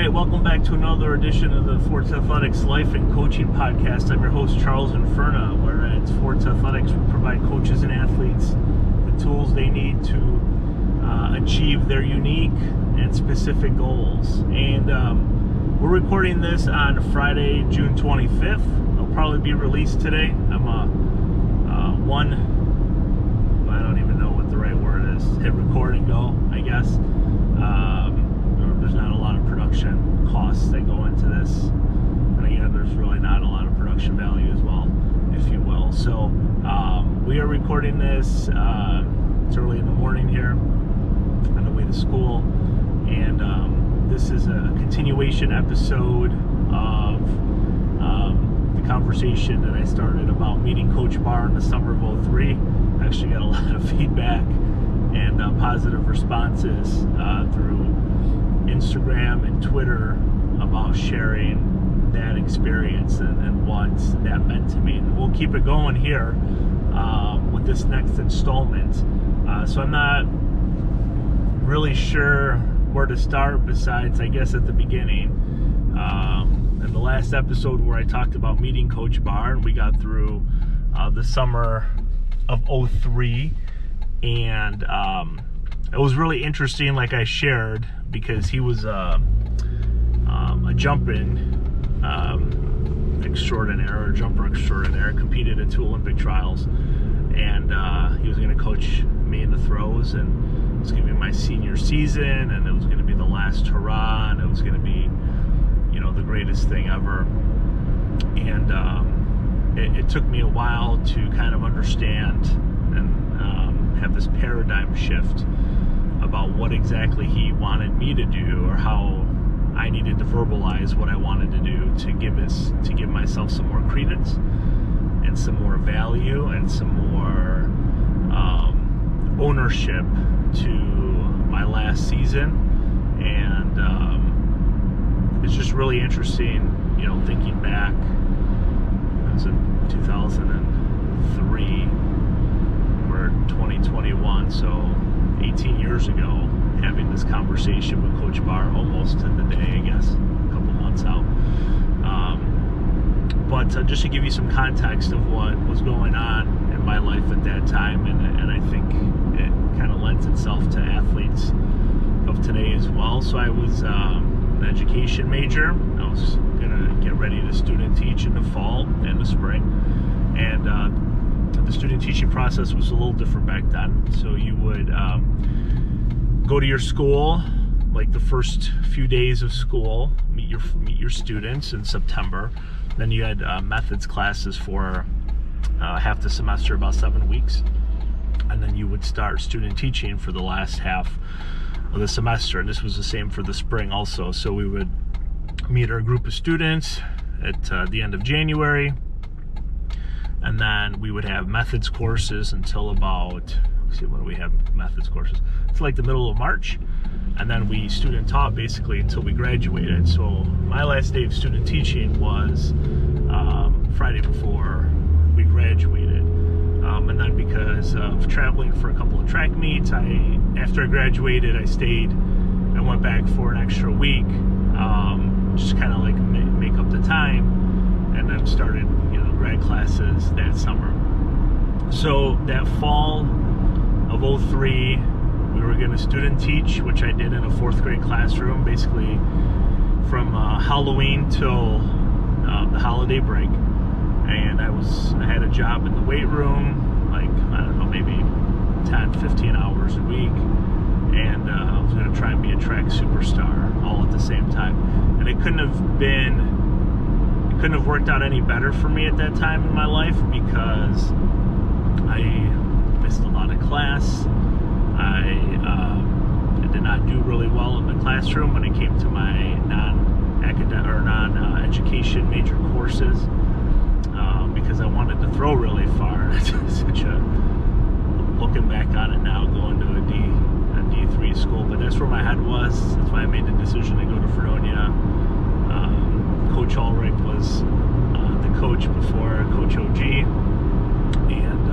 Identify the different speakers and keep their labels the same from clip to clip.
Speaker 1: right, welcome back to another edition of the Forts Athletics Life and Coaching Podcast. I'm your host, Charles Inferna, where at Forts Athletics we provide coaches and athletes the tools they need to achieve their unique and specific goals. And we're recording this on Friday, June 25th. It'll probably be released today. I'm I don't even know what the right word is. Hit record and go, I guess. There's not a lot of production costs that go into this, and again, there's really not a lot of production value as well, if you will. So we are recording this. It's early in the morning here on the way to school, and this is a continuation episode of the conversation that I started about meeting Coach Barr in the summer of '03. I actually got a lot of feedback and positive responses through Instagram and Twitter about sharing that experience and what that meant to me. And we'll keep it going here with this next installment. So I'm not really sure where to start besides, I guess, at the beginning. In the last episode where I talked about meeting Coach Barr, and we got through the summer of '03, and it was really interesting, like I shared, because he was a jumping extraordinaire, or jumper extraordinaire, competed at 2 Olympic trials, and he was going to coach me in the throws, and it was going to be my senior season, and it was going to be the last hurrah, and it was going to be, you know, the greatest thing ever. And it took me a while to kind of understand and have this paradigm shift about what exactly he wanted me to do, or how I needed to verbalize what I wanted to do to give myself some more credence and some more value and some more ownership to my last season. And it's just really interesting, you know, thinking back. It was in 2003. We're 2021, so 18 years ago, having this conversation with Coach Barr, almost to the day, I guess, a couple months out. But just to give you some context of what was going on in my life at that time, and I think it kind of lends itself to athletes of today as well. So I was an education major. I was going to get ready to student teach in the fall and the spring, and the student teaching process was a little different back then. So you would go to your school, like the first few days of school, meet your students in September. Then you had methods classes for half the semester, about 7 weeks, and then you would start student teaching for the last half of the semester. And this was the same for the spring also. So we would meet our group of students at the end of January, and then we would have methods courses until about, let's see, when do we have methods courses? It's like the middle of March. And then we student taught basically until we graduated. So my last day of student teaching was Friday before we graduated. And then because of traveling for a couple of track meets, after I graduated, I stayed and went back for an extra week, just kind of like make up the time, and then started, you know, grad classes that summer. So that fall of '03, we were going to student teach, which I did in a 4th grade classroom, basically from Halloween till the holiday break. And I had a job in the weight room, like, I don't know, maybe 10, 15 hours a week. And I was going to try and be a track superstar all at the same time. And it couldn't have worked out any better for me at that time in my life, because I missed a lot of class. I did not do really well in the classroom when it came to my non-education major courses, because I wanted to throw really far. It's such a, looking back on it now, going to a D3 school, but that's where my head was. That's why I made the decision to go to Fredonia. Coach Ulrich was the coach before Coach OG, and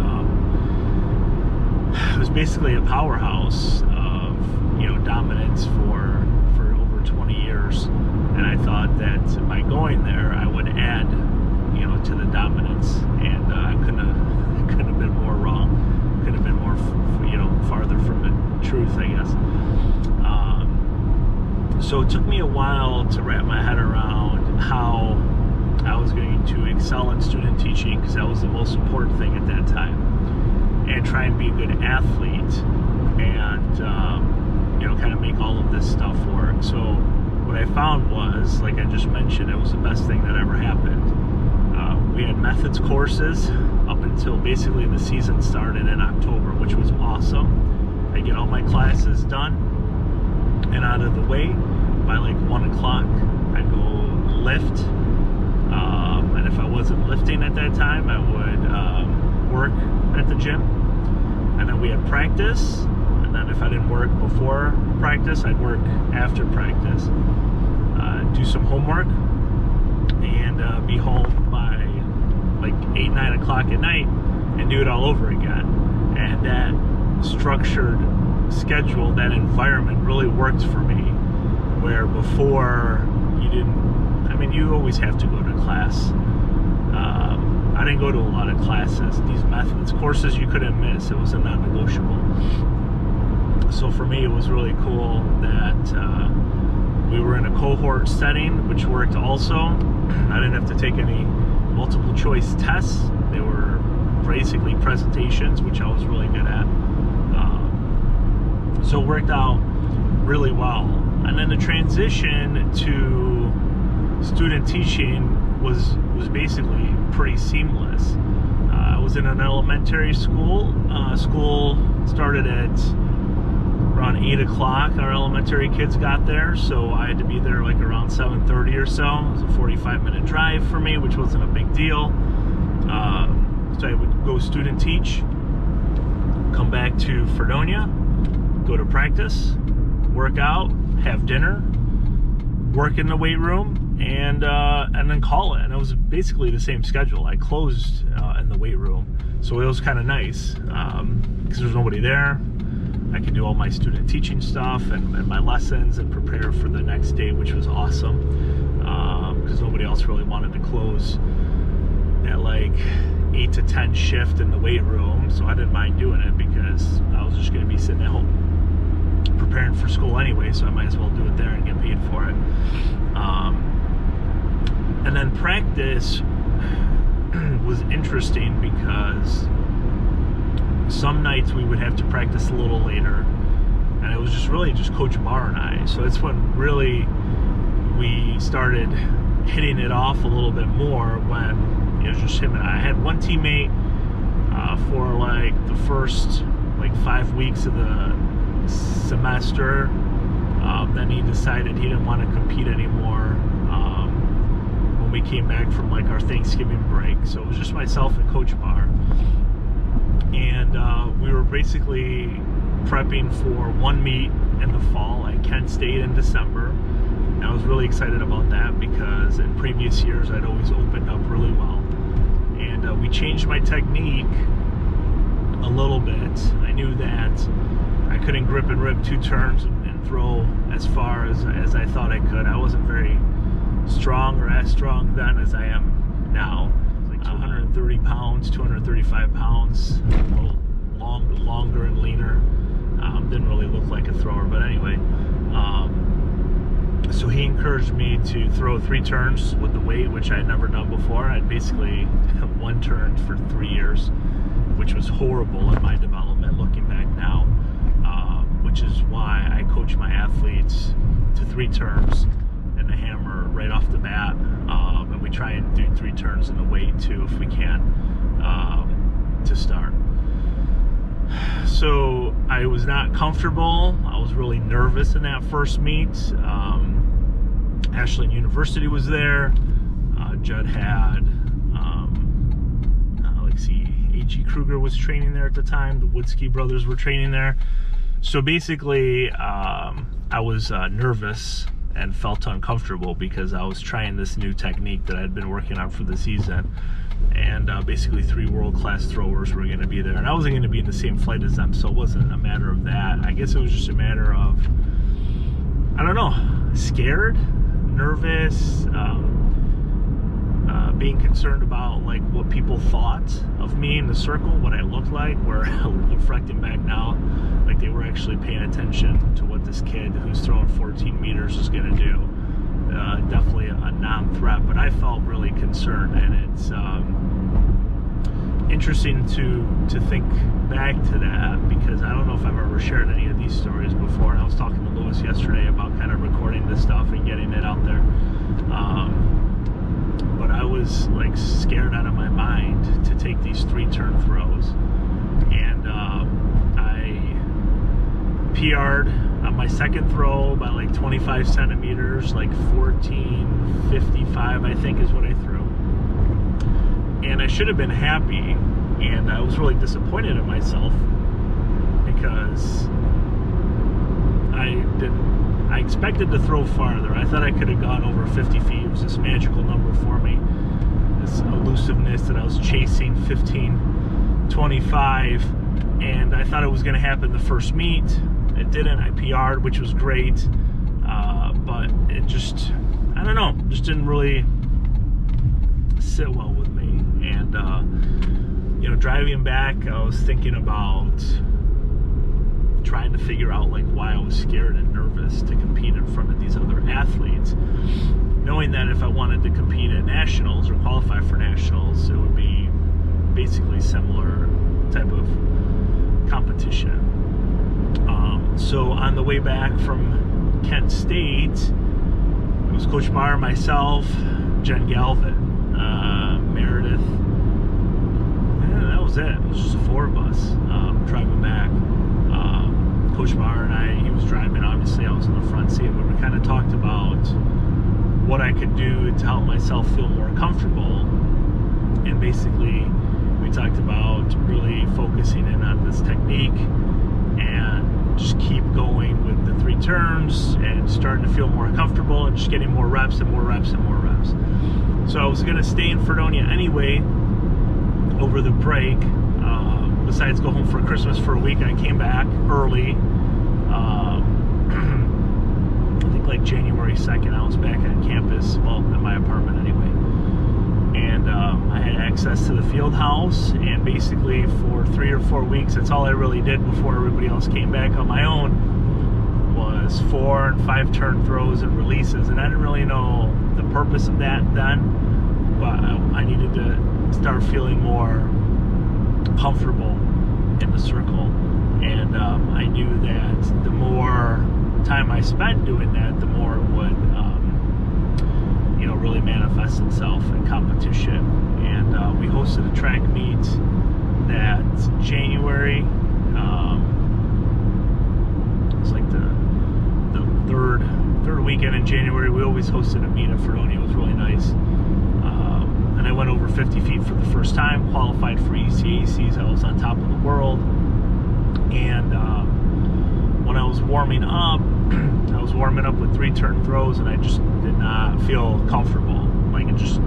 Speaker 1: it was basically a powerhouse of, you know, dominance for over 20 years. So it took me a while to wrap my head around how I was going to excel in student teaching, because that was the most important thing at that time, and try and be a good athlete, and kind of make all of this stuff work. So what I found was, like I just mentioned, it was the best thing that ever happened. We had methods courses up until basically the season started in October, which was awesome. I get all my classes done and out of the way by like 1 o'clock. I'd go lift, and if I wasn't lifting at that time, I would work at the gym, and then we had practice, and then if I didn't work before practice, I'd work after practice, do some homework, and be home by like 8, 9 o'clock at night, and do it all over again. And that structured schedule, that environment really worked for me, where before you always have to go to class. I didn't go to a lot of classes. These methods courses you couldn't miss. It was a non-negotiable. So for me, it was really cool that we were in a cohort setting, which worked also. I didn't have to take any multiple choice tests. They were basically presentations, which I was really good at. So it worked out really well. And then the transition to student teaching was basically pretty seamless. I was in an elementary school. School started at around 8 o'clock. Our elementary kids got there, so I had to be there like around 7:30 or so. It was a 45-minute drive for me, which wasn't a big deal. So I would go student teach, come back to Fredonia, go to practice, work out, have dinner, work in the weight room, and then call it. And it was basically the same schedule. I closed in the weight room, so it was kind of nice because there was nobody there. I could do all my student teaching stuff and my lessons and prepare for the next day, which was awesome, because nobody else really wanted to close at like 8 to 10 shift in the weight room, so I didn't mind doing it because I was just going to be sitting at home preparing for school anyway, so I might as well do it there and get paid for it. And then practice was interesting because some nights we would have to practice a little later, and it was just really just Coach Barr and I. So it's when really we started hitting it off a little bit more, when it was just him and I. I had one teammate for like the first like 5 weeks of the semester. Then he decided he didn't want to compete anymore when we came back from like our Thanksgiving break. So it was just myself and Coach Barr, and we were basically prepping for one meet in the fall at Kent State in December. And I was really excited about that because in previous years I'd always opened up really well, and we changed my technique a little bit. I knew that I couldn't grip and rip 2 turns and throw as far as I thought I could. I wasn't very strong, or as strong then as I am now. Like 230 pounds, 235 pounds, a little longer and leaner. Didn't really look like a thrower, but anyway. So he encouraged me to throw 3 turns with the weight, which I had never done before. I'd basically 1 turn for 3 years, which was horrible in my development looking back now, which is why I coach my athletes to 3 turns and a hammer right off the bat, and we try and do 3 turns in the weight too if we can, to start. So I was not comfortable. I was really nervous in that first meet. Ashland University was there. Judd had, let's see, A.G. Kruger was training there at the time. The Woodski brothers were training there. So basically, I was nervous and felt uncomfortable because I was trying this new technique that I'd been working on for the season. And basically 3 world-class throwers were going to be there. And I wasn't going to be in the same flight as them, so it wasn't a matter of that. I guess it was just a matter of, I don't know, scared, nervous, being concerned about like what people thought of me in the circle, what I looked like, where reflecting back now, like they were actually paying attention to what this kid who's throwing 14 meters is going to do. Definitely a non-threat, but I felt really concerned, and it's interesting to think back to that, because I don't know if I've ever shared any of these stories before, and I was talking to Lewis yesterday about kind of recording this stuff and getting it out there. But I was like scared out of my mind to take these 3-turn throws, and I PR'd on my second throw by like 25 centimeters, like 14.55 I think is what I threw, and I should have been happy, and I was really disappointed in myself because I expected to throw farther. I thought I could have gone over 50 feet. It was this magical number for me, this elusiveness that I was chasing, 15.25, and I thought it was going to happen the first meet. It didn't. I PR'd, which was great, but it just, I don't know, just didn't really sit well with me. And driving back, I was thinking about trying to figure out like why I was scared and nervous to compete in front of these other athletes, knowing that if I wanted to compete at nationals or qualify for nationals, it would be basically similar type of competition. So on the way back from Kent State, it was Coach Barr, myself, Jen Galvin, Meredith. Yeah, that was it. It was just the 4 of us driving back. Coach Barr and I, he was driving, obviously I was in the front seat, but we kind of talked about what I could do to help myself feel more comfortable. And basically, we talked about really focusing in on this technique and just keep going with the 3 turns and starting to feel more comfortable and just getting more reps and more reps and more reps. So I was going to stay in Fredonia anyway over the break. Besides go home for Christmas for a week, I came back early. I think like January 2nd, I was back on campus, well, at my apartment anyway. And I had access to the field house, and basically for 3 or 4 weeks, that's all I really did before everybody else came back on my own, was 4 and 5 turn throws and releases. And I didn't really know the purpose of that then, but I needed to start feeling more comfortable in the circle. And I knew that the more time I spent doing that, the more it would really manifest itself in competition. And we hosted a track meet that January. It was like the third weekend in January. We always hosted a meet at Fredonia. It was really nice. And I went over 50 feet for the first time, qualified for ECACs. I was on top of the world. And when I was warming up, I was warming up with 3 turn throws, and I just did not feel comfortable. Like it just,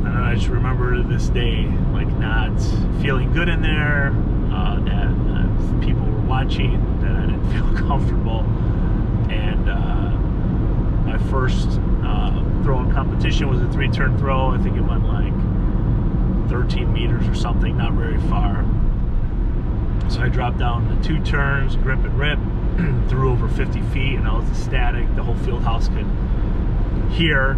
Speaker 1: I just remember to this day, like not feeling good in there, that people were watching, that I didn't feel comfortable. And my first throw in competition was a 3 turn throw. I think it went like 13 meters or something, not very far. So I dropped down the 2 turns, grip and rip, threw over 50 feet, and I was ecstatic. The whole field house could hear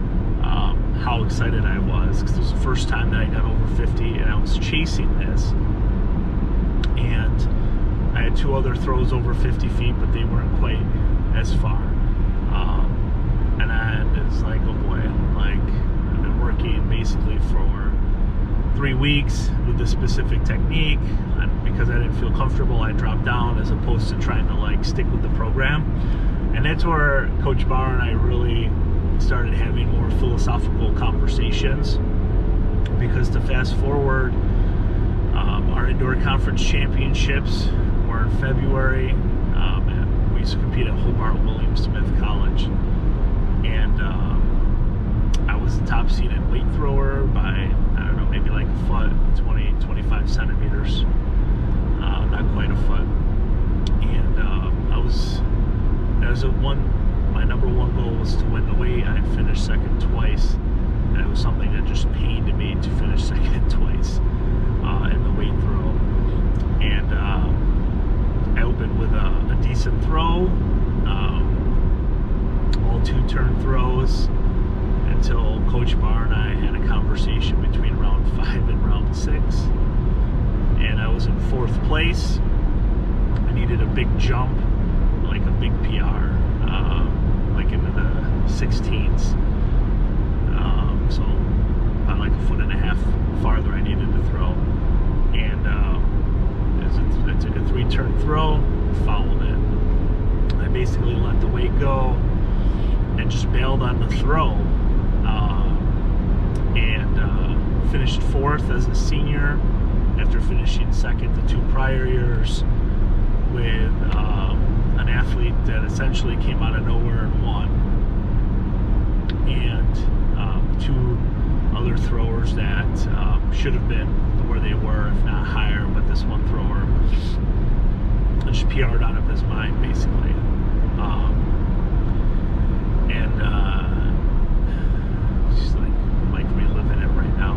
Speaker 1: how excited I was, because it was the first time that I got over 50, and I was chasing this. And I had 2 other throws over 50 feet, but they weren't quite as far. And I was like, oh boy, like I've been working basically for 3 weeks with this specific technique, and because I didn't feel comfortable, I dropped down as opposed to trying to like stick with the program. And that's where Coach Barr and I really started having more philosophical conversations, because to fast forward, our indoor conference championships were in February. We used to compete at Hobart William Smith College, and I was the top seeded weight thrower by, I don't know, maybe like a foot, 25 centimeters, not quite a foot. And my number one goal was to win the weight. I had finished second twice, and it was something that just pained me to finish second twice in the weight throw. And I opened with a decent throw, all 2-turn throws, until Coach Barr and I had a conversation between round 5 and round 6, and I was in 4th place. I needed a big jump, like a big PR, like into the 16s, so about like 1.5 feet farther I needed to throw, and I took a 3-turn throw, fouled it. I basically let the weight go and just bailed on the throw, and finished 4th as a senior after finishing 2nd the 2 prior years, with an athlete that essentially came out of nowhere and won, and 2 other throwers that should have been where they were, if not higher, but this one thrower just PR'd out of his mind, basically. Just like reliving it right now.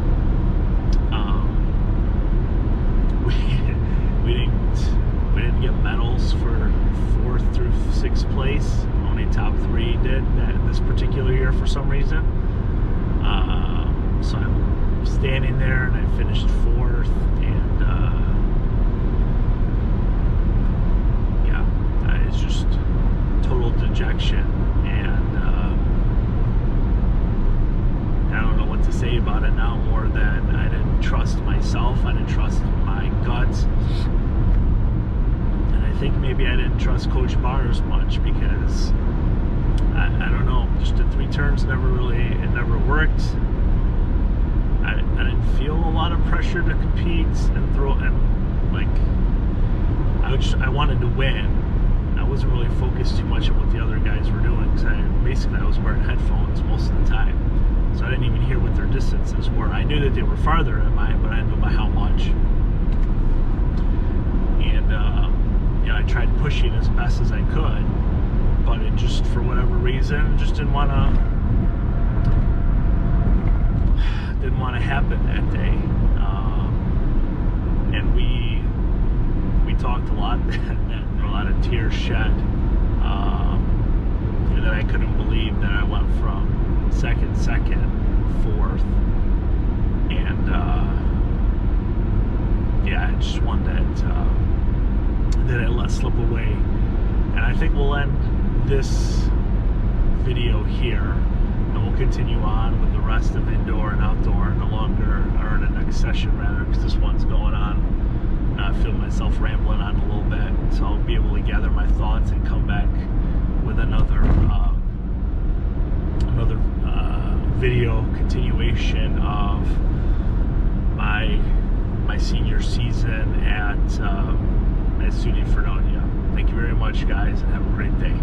Speaker 1: We didn't get medals for 4th through 6th place. Only top 3 did that this particular year for some reason. So I'm standing there and I finished 4th, and it's just total dejection, and I don't know what to say about it now, more than I didn't trust myself, I didn't trust my guts, and I think maybe I didn't trust Coach Barr as much, because I don't know, just the 3 turns never worked. I didn't feel a lot of pressure to compete and throw, and like I wanted to win. I wasn't really focused too much on what the other guys were doing, because I was wearing headphones most of the time, so I didn't even hear what their distances were. I knew that they were farther than mine, but I didn't know by how much. And I tried pushing as best as I could, but it just, for whatever reason, just didn't want to happen that day. And we talked a lot, and a lot of tears shed, that I couldn't believe that I went from second, 4th, and it's just one that I let slip away. And I think we'll end this video here, and we'll continue on with the rest of indoor and outdoor in the next session rather, because this one's going on. I feel myself rambling on a little bit, so I'll be able to gather my thoughts and come back with another video continuation of my senior season at SUNY Fredonia. Thank you very much, guys, and have a great day.